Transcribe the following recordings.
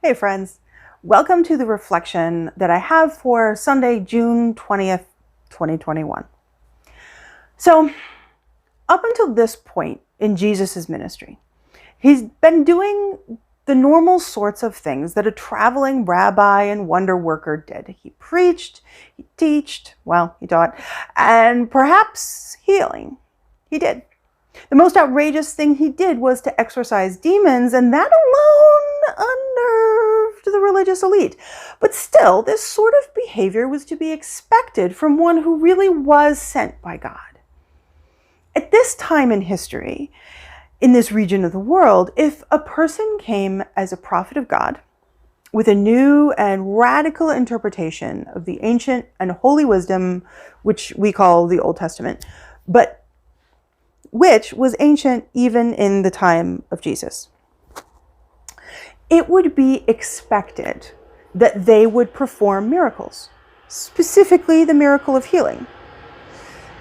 Hey friends, welcome to the reflection that I have for Sunday, June 20th, 2021. So up until this point in Jesus' ministry, he's been doing the normal sorts of things that a traveling rabbi and wonder worker did. He preached, he taught, and perhaps healing. He did. The most outrageous thing he did was to exorcise demons, and that alone unnerved the religious elite. But still, this sort of behavior was to be expected from one who really was sent by God. At this time in history, in this region of the world, if a person came as a prophet of God with a new and radical interpretation of the ancient and holy wisdom, which we call the Old Testament, but which was ancient even in the time of Jesus, it would be expected that they would perform miracles, specifically the miracle of healing.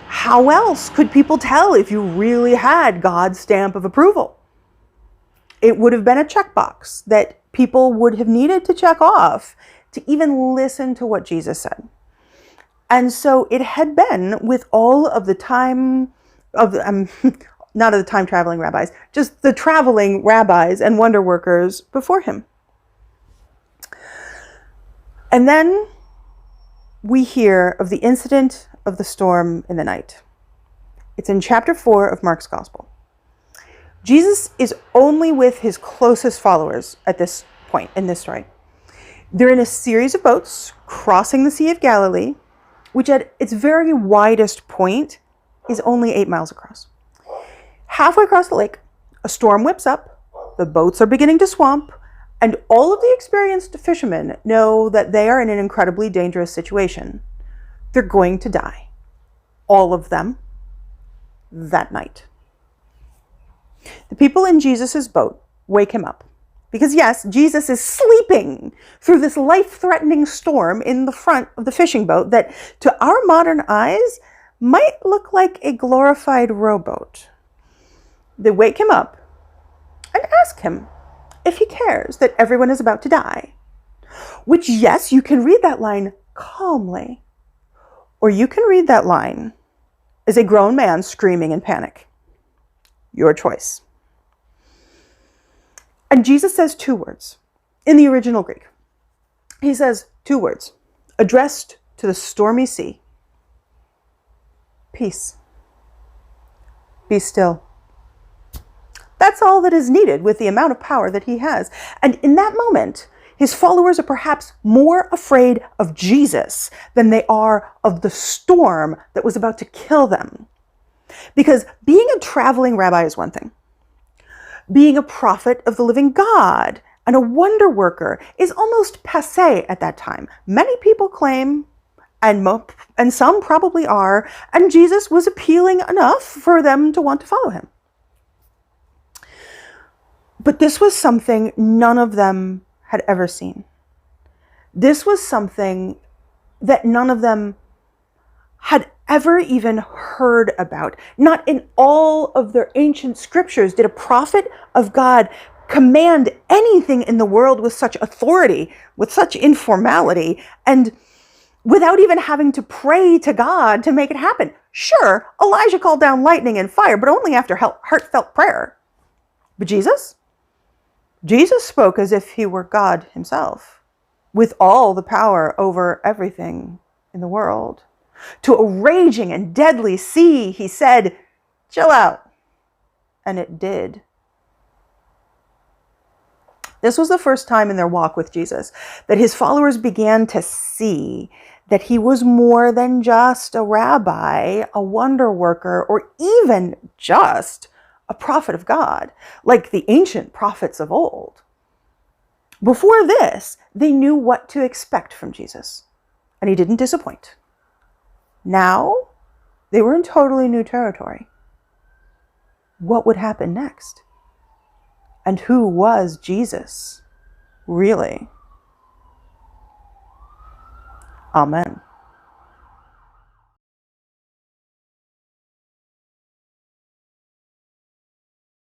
How else could people tell if you really had God's stamp of approval? It would have been a checkbox that people would have needed to check off to even listen to what Jesus said. And so it had been with all of the time of not of the time traveling rabbis, just the traveling rabbis and wonder workers before him. And then we hear of the incident of the storm in the night. It's in chapter 4 of Mark's Gospel. Jesus is only with his closest followers at this point in this story. They're in a series of boats crossing the Sea of Galilee, which at its very widest point is only 8 miles across. Halfway across the lake, a storm whips up, the boats are beginning to swamp, and all of the experienced fishermen know that they are in an incredibly dangerous situation. They're going to die. All of them. That night. The people in Jesus' boat wake him up. Because yes, Jesus is sleeping through this life-threatening storm in the front of the fishing boat that, to our modern eyes, might look like a glorified rowboat. They wake him up and ask him if he cares that everyone is about to die. Which, yes, you can read that line calmly, or you can read that line as a grown man screaming in panic. Your choice. And Jesus says 2 words in the original Greek. He says 2 words addressed to the stormy sea. Peace. Be still. That's all that is needed with the amount of power that he has. And in that moment, his followers are perhaps more afraid of Jesus than they are of the storm that was about to kill them. Because being a traveling rabbi is one thing. Being a prophet of the living God and a wonder worker is almost passé at that time. Many people claim, and some probably are, and Jesus was appealing enough for them to want to follow him. But this was something none of them had ever seen. This was something that none of them had ever even heard about. Not in all of their ancient scriptures did a prophet of God command anything in the world with such authority, with such informality, and without even having to pray to God to make it happen. Sure, Elijah called down lightning and fire, but only after heartfelt prayer. But Jesus? Jesus spoke as if he were God himself, with all the power over everything in the world. To a raging and deadly sea, he said, "Chill out." And it did. This was the first time in their walk with Jesus that his followers began to see that he was more than just a rabbi, a wonder worker, or even just a prophet of God, like the ancient prophets of old. Before this, they knew what to expect from Jesus, and he didn't disappoint. Now, they were in totally new territory. What would happen next? And who was Jesus, really? Amen.